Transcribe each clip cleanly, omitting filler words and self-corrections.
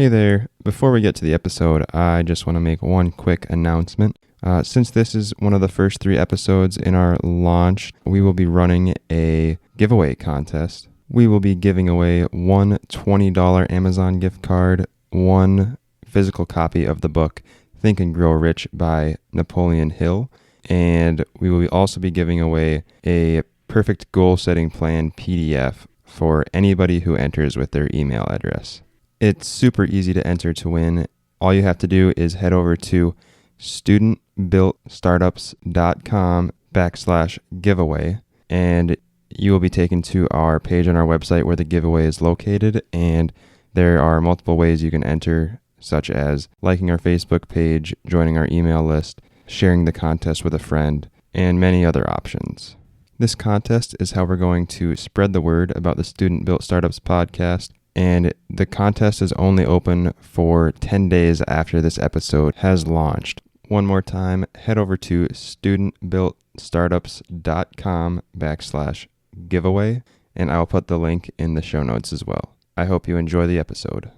Hey there, before we get to the episode, I just want to make one quick announcement. Since this is one of the first 3 episodes in our launch, we will be running a giveaway contest. We will be giving away one $20 Amazon gift card, one physical copy of the book Think and Grow Rich by Napoleon Hill, and we will also be giving away a perfect goal setting plan PDF for anybody who enters with their email address. It's super easy to enter to win. All you have to do is head over to studentbuiltstartups.com/giveaway, and you will be taken to our page on our website where the giveaway is located, and there are multiple ways you can enter, such as liking our Facebook page, joining our email list, sharing the contest with a friend, and many other options. This contest is how we're going to spread the word about the Student Built Startups podcast, and the contest is only open for 10 days after this episode has launched. One more time, head over to studentbuiltstartups.com/giveaway, and I'll put the link in the show notes as well. I hope you enjoy the episode.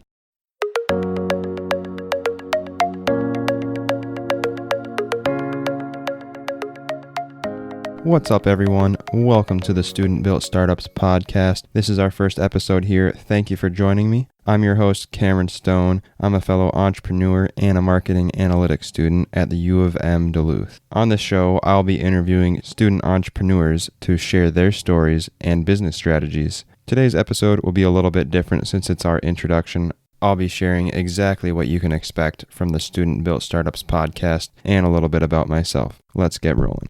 What's up, everyone? Welcome to the Student Built Startups podcast. This is our first episode here. Thank you for joining me. I'm your host, Cameron Stone. I'm a fellow entrepreneur and a marketing analytics student at the U of M Duluth. On this show, I'll be interviewing student entrepreneurs to share their stories and business strategies. Today's episode will be a little bit different since it's our introduction. I'll be sharing exactly what you can expect from the Student Built Startups podcast and a little bit about myself. Let's get rolling.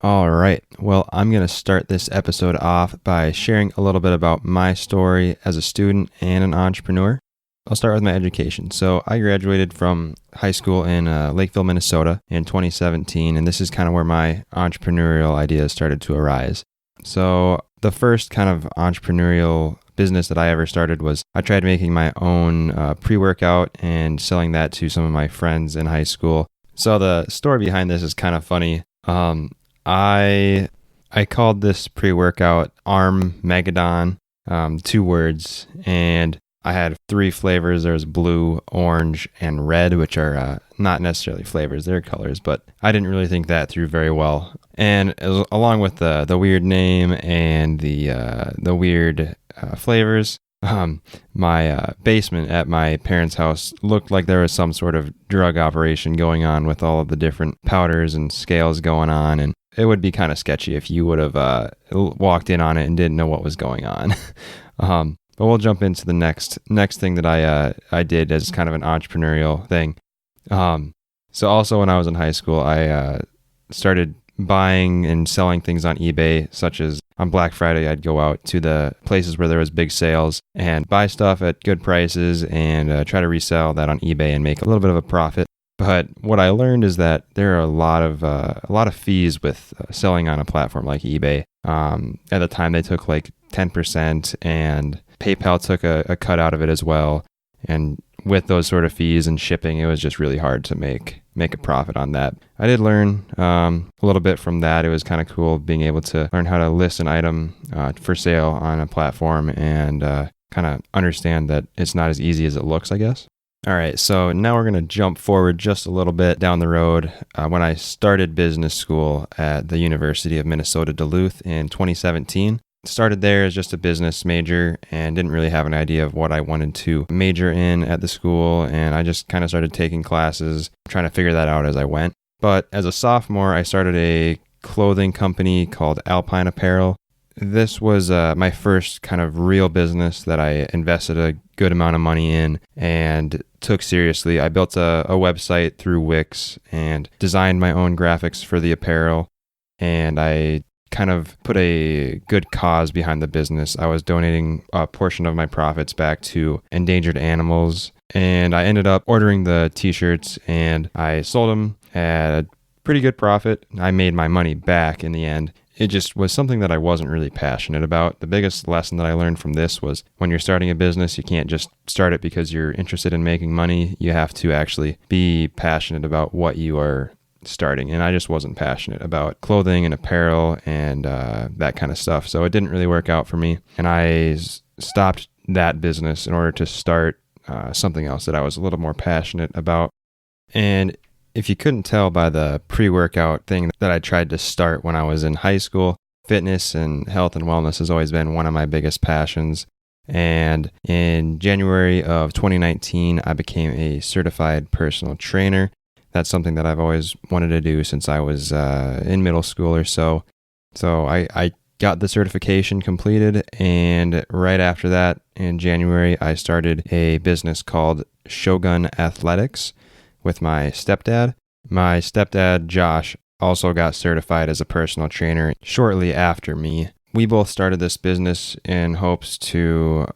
All right. Well, I'm going to start this episode off by sharing a little bit about my story as a student and an entrepreneur. I'll start with my education. So I graduated from high school in Lakeville, Minnesota in 2017, and this is kind of where my entrepreneurial ideas started to arise. So the first kind of entrepreneurial business that I ever started was I tried making my own pre-workout and selling that to some of my friends in high school. So the story behind this is kind of funny. I called this pre-workout Arm Mageddon, 2 words, and I had 3 flavors. There was blue, orange, and red, which are not necessarily flavors, they're colors, but I didn't really think that through very well. And along with the weird name and the weird flavors, my basement at my parents' house looked like there was some sort of drug operation going on with all of the different powders and scales going on, and it would be kind of sketchy if you would have walked in on it and didn't know what was going on. But we'll jump into the next thing that I did as kind of an entrepreneurial thing. So also when I was in high school, I started buying and selling things on eBay, such as on Black Friday, I'd go out to the places where there was big sales and buy stuff at good prices and try to resell that on eBay and make a little bit of a profit. But what I learned is that there are a lot of fees with selling on a platform like eBay. At the time, they took like 10%, and PayPal took a cut out of it as well. And with those sort of fees and shipping, it was just really hard to make a profit on that. I did learn a little bit from that. It was kind of cool being able to learn how to list an item for sale on a platform and kind of understand that it's not as easy as it looks, I guess. All right, so now we're going to jump forward just a little bit down the road. When I started business school at the University of Minnesota Duluth in 2017, started there as just a business major and didn't really have an idea of what I wanted to major in at the school, and I just kind of started taking classes, trying to figure that out as I went. But as a sophomore, I started a clothing company called Alpine Apparel. This was my first kind of real business that I invested a good amount of money in and took seriously. I built a website through Wix and designed my own graphics for the apparel, and I kind of put a good cause behind the business. I was donating a portion of my profits back to endangered animals, and I ended up ordering the t-shirts and I sold them at a pretty good profit. I made my money back in the end. It just was something that I wasn't really passionate about. The biggest lesson that I learned from this was when you're starting a business, you can't just start it because you're interested in making money. You have to actually be passionate about what you are starting. And I just wasn't passionate about clothing and apparel and that kind of stuff. So it didn't really work out for me. And I stopped that business in order to start something else that I was a little more passionate about. And if you couldn't tell by the pre-workout thing that I tried to start when I was in high school, fitness and health and wellness has always been one of my biggest passions. And in January of 2019, I became a certified personal trainer. That's something that I've always wanted to do since I was in middle school or so. So I got the certification completed, and right after that, in January, I started a business called Shogun Athletics with my stepdad. My stepdad, Josh, also got certified as a personal trainer shortly after me. We both started this business in hopes to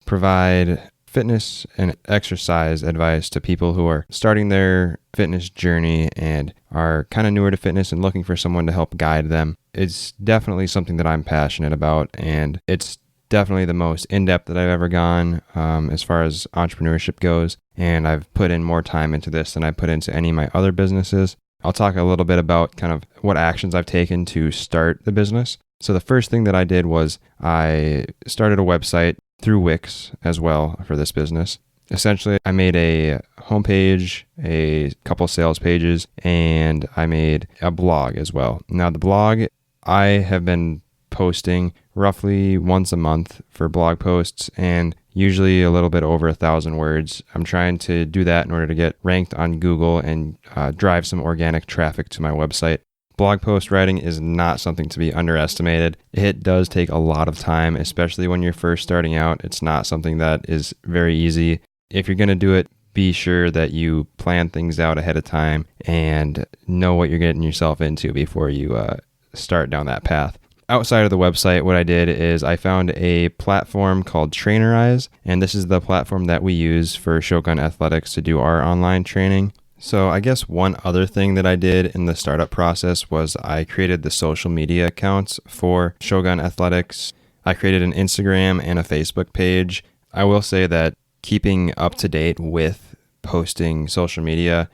provide fitness and exercise advice to people who are starting their fitness journey and are kind of newer to fitness and looking for someone to help guide them. It's definitely something that I'm passionate about, and it's definitely the most in-depth that I've ever gone as far as entrepreneurship goes, and I've put in more time into this than I put into any of my other businesses. I'll talk a little bit about kind of what actions I've taken to start the business. So the first thing that I did was I started a website through Wix as well for this business. Essentially, I made a homepage, a couple sales pages, and I made a blog as well. Now, the blog, I have been posting roughly once a month for blog posts, and usually a little bit over 1,000 words. I'm trying to do that in order to get ranked on Google and drive some organic traffic to my website. Blog post writing is not something to be underestimated. It does take a lot of time, especially when you're first starting out. It's not something that is very easy. If you're going to do it, be sure that you plan things out ahead of time and know what you're getting yourself into before you start down that path. Outside of the website, what I did is I found a platform called Trainerize, and this is the platform that we use for Shogun Athletics to do our online training. So I guess one other thing that I did in the startup process was I created the social media accounts for Shogun Athletics. I created an Instagram and a Facebook page. I will say that keeping up to date with posting social media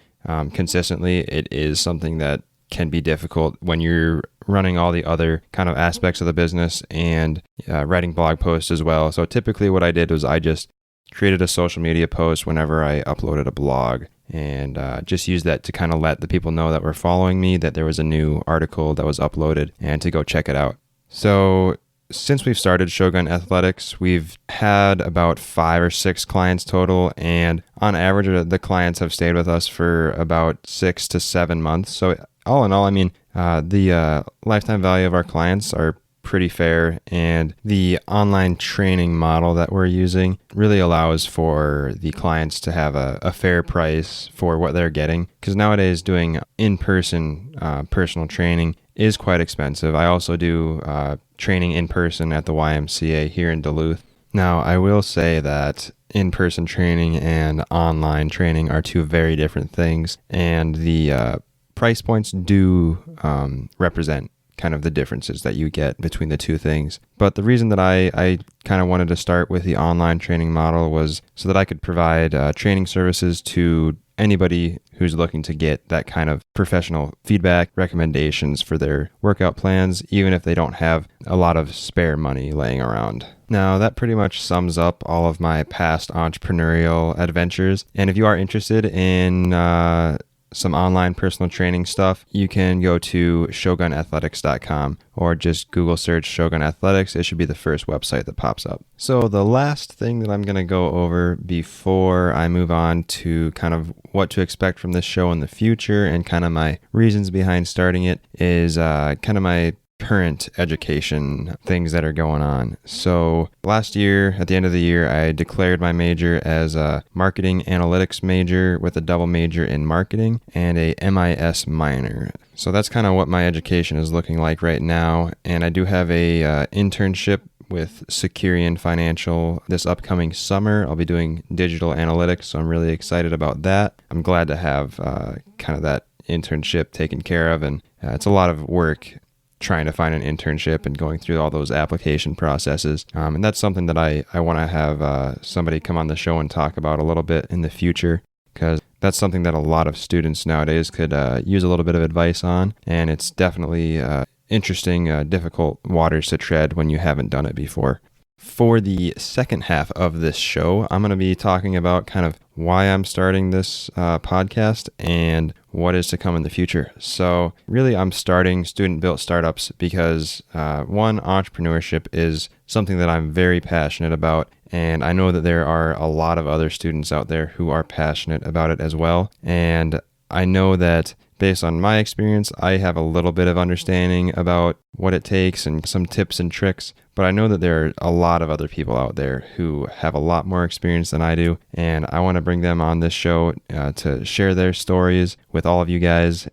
consistently, it is something that can be difficult when you're running all the other kind of aspects of the business and writing blog posts as well. So typically what I did was I just created a social media post whenever I uploaded a blog, and just use that to kind of let the people know that were following me that there was a new article that was uploaded and to go check it out. So since we've started Shogun Athletics, we've had about 5 or 6 clients total, and on average, the clients have stayed with us for about 6 to 7 months. So all in all, I mean, the lifetime value of our clients are pretty fair, and the online training model that we're using really allows for the clients to have a fair price for what they're getting, because nowadays doing in-person personal training is quite expensive. I also do training in person at the YMCA here in Duluth. Now, I will say that in-person training and online training are two very different things, and the price points do represent kind of the differences that you get between the two things. But the reason that I kind of wanted to start with the online training model was so that I could provide training services to anybody who's looking to get that kind of professional feedback, recommendations for their workout plans, even if they don't have a lot of spare money laying around. Now, that pretty much sums up all of my past entrepreneurial adventures. And if you are interested in some online personal training stuff, you can go to shogunathletics.com or just Google search Shogun Athletics. It should be the first website that pops up. So the last thing that I'm going to go over before I move on to kind of what to expect from this show in the future and kind of my reasons behind starting it is kind of my current education things that are going on. So last year, at the end of the year, I declared my major as a marketing analytics major with a double major in marketing and a MIS minor. So that's kind of what my education is looking like right now. And I do have a internship with Securian Financial this upcoming summer. I'll be doing digital analytics, so I'm really excited about that. I'm glad to have kind of that internship taken care of, and it's a lot of work trying to find an internship and going through all those application processes. And that's something that I want to have somebody come on the show and talk about a little bit in the future, because that's something that a lot of students nowadays could use a little bit of advice on. And it's definitely interesting, difficult waters to tread when you haven't done it before. For the second half of this show, I'm going to be talking about kind of why I'm starting this podcast and what is to come in the future. So really, I'm starting student-built startups because one, entrepreneurship is something that I'm very passionate about. And I know that there are a lot of other students out there who are passionate about it as well. And I know that based on my experience, I have a little bit of understanding about what it takes and some tips and tricks, but I know that there are a lot of other people out there who have a lot more experience than I do, and I want to bring them on this show to share their stories with all of you guys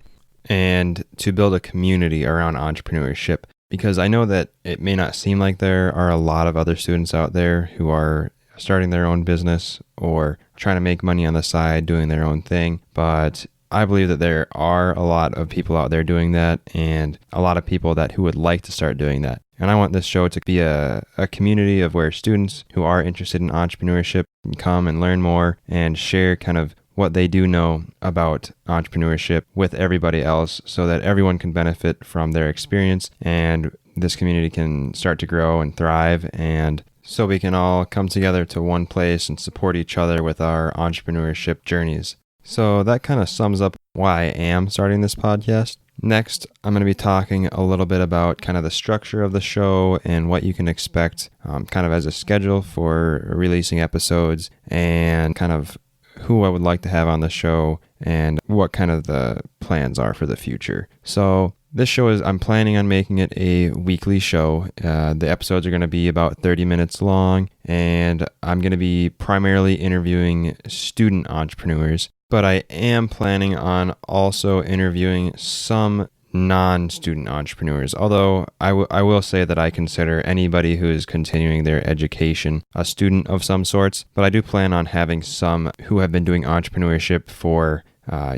and to build a community around entrepreneurship, because I know that it may not seem like there are a lot of other students out there who are starting their own business or trying to make money on the side, doing their own thing, but I believe that there are a lot of people out there doing that and a lot of people who would like to start doing that. And I want this show to be a community of where students who are interested in entrepreneurship can come and learn more and share kind of what they do know about entrepreneurship with everybody else so that everyone can benefit from their experience and this community can start to grow and thrive, and so we can all come together to one place and support each other with our entrepreneurship journeys. So that kind of sums up why I am starting this podcast. Next, I'm going to be talking a little bit about kind of the structure of the show and what you can expect kind of as a schedule for releasing episodes and kind of who I would like to have on the show and what kind of the plans are for the future. So this show I'm planning on making it a weekly show. The episodes are going to be about 30 minutes long, and I'm going to be primarily interviewing student entrepreneurs. But I am planning on also interviewing some non-student entrepreneurs, although I will say that I consider anybody who is continuing their education a student of some sorts, but I do plan on having some who have been doing entrepreneurship for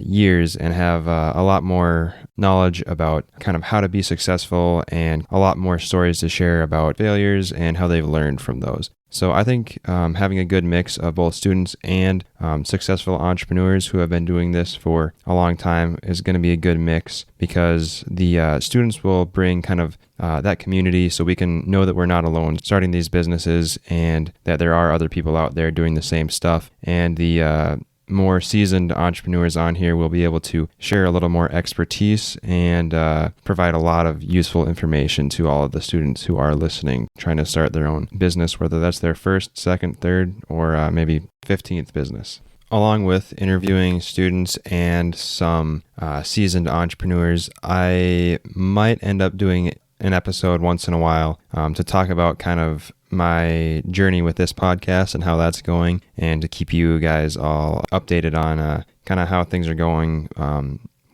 years and have a lot more knowledge about kind of how to be successful and a lot more stories to share about failures and how they've learned from those. So I think having a good mix of both students and successful entrepreneurs who have been doing this for a long time is going to be a good mix, because the students will bring kind of that community so we can know that we're not alone starting these businesses and that there are other people out there doing the same stuff. And the more seasoned entrepreneurs on here will be able to share a little more expertise and provide a lot of useful information to all of the students who are listening, trying to start their own business, whether that's their first, second, third, or maybe 15th business. Along with interviewing students and some seasoned entrepreneurs, I might end up doing an episode once in a while to talk about kind of my journey with this podcast and how that's going, and to keep you guys all updated on kind of how things are going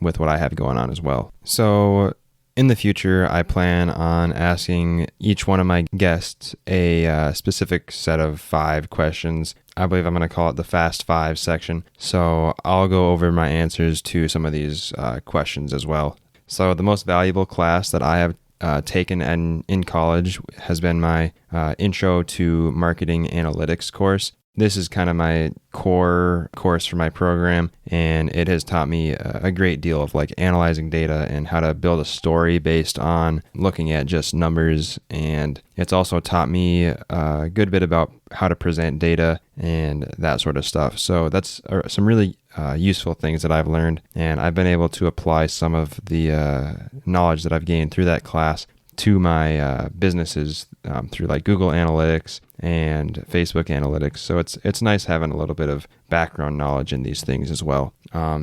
with what I have going on as well. So in the future, I plan on asking each one of my guests a specific set of 5 questions. I believe I'm going to call it the Fast 5 section. So I'll go over my answers to some of these questions as well. So the most valuable class that I have taken in college has been my Intro to Marketing Analytics course. This is kind of my core course for my program, and it has taught me a great deal of like analyzing data and how to build a story based on looking at just numbers. And it's also taught me a good bit about how to present data and that sort of stuff. So that's some really useful things that I've learned, and I've been able to apply some of the knowledge that I've gained through that class to my businesses through like Google Analytics and Facebook Analytics. So it's nice having a little bit of background knowledge in these things as well.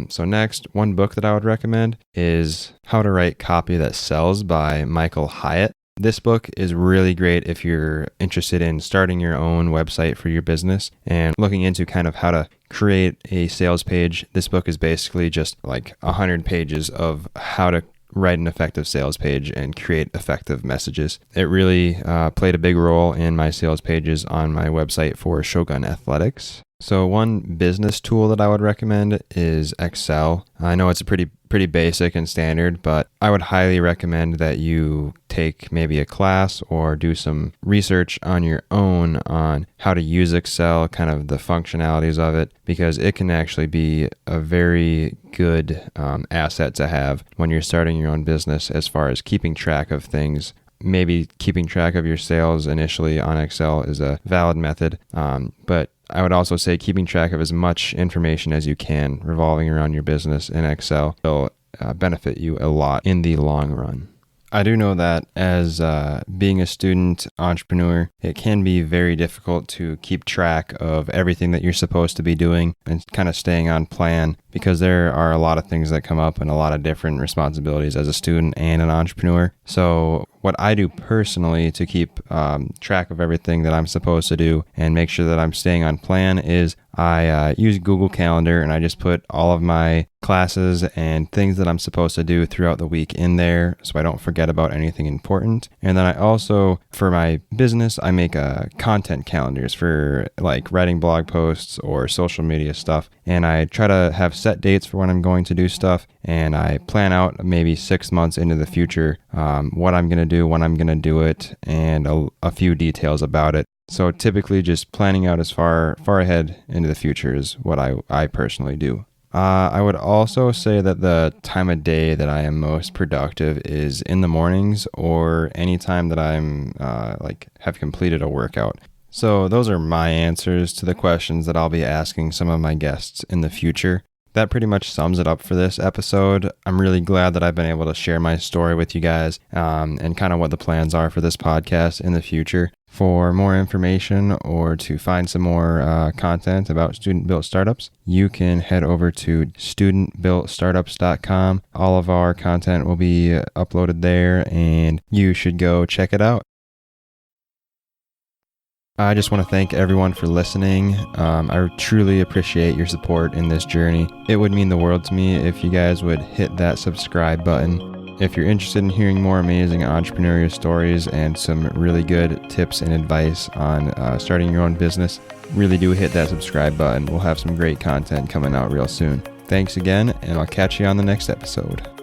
So next, one book that I would recommend is How to Write Copy That Sells by Michael Hyatt. This book is really great if you're interested in starting your own website for your business and looking into kind of how to create a sales page. This book is basically just like 100 pages of how to write an effective sales page and create effective messages. It really played a big role in my sales pages on my website for Shogun Athletics. So one business tool that I would recommend is Excel. I know it's a pretty basic and standard, but I would highly recommend that you take maybe a class or do some research on your own on how to use Excel, kind of the functionalities of it, because it can actually be a very good asset to have when you're starting your own business as far as keeping track of things, maybe keeping track of your sales initially on Excel is a valid method. But I would also say keeping track of as much information as you can revolving around your business in Excel will benefit you a lot in the long run. I do know that as being a student entrepreneur, it can be very difficult to keep track of everything that you're supposed to be doing and kind of staying on plan, because there are a lot of things that come up and a lot of different responsibilities as a student and an entrepreneur. So what I do personally to keep track of everything that I'm supposed to do and make sure that I'm staying on plan is I use Google Calendar, and I just put all of my classes and things that I'm supposed to do throughout the week in there so I don't forget about anything important. And then I also, for my business, I make content calendars for like writing blog posts or social media stuff. And I try to have set dates for when I'm going to do stuff. And I plan out maybe 6 months into the future what I'm going to do, when I'm going to do it, and a few details about it. So typically just planning out as far ahead into the future is what I personally do. I would also say that the time of day that I am most productive is in the mornings or any time that I'm have completed a workout. So those are my answers to the questions that I'll be asking some of my guests in the future. That pretty much sums it up for this episode. I'm really glad that I've been able to share my story with you guys and kind of what the plans are for this podcast in the future. For more information or to find some more content about student-built startups, you can head over to studentbuiltstartups.com. All of our content will be uploaded there, and you should go check it out. I just want to thank everyone for listening. I truly appreciate your support in this journey. It would mean the world to me if you guys would hit that subscribe button. If you're interested in hearing more amazing entrepreneurial stories and some really good tips and advice on starting your own business, really do hit that subscribe button. We'll have some great content coming out real soon. Thanks again, and I'll catch you on the next episode.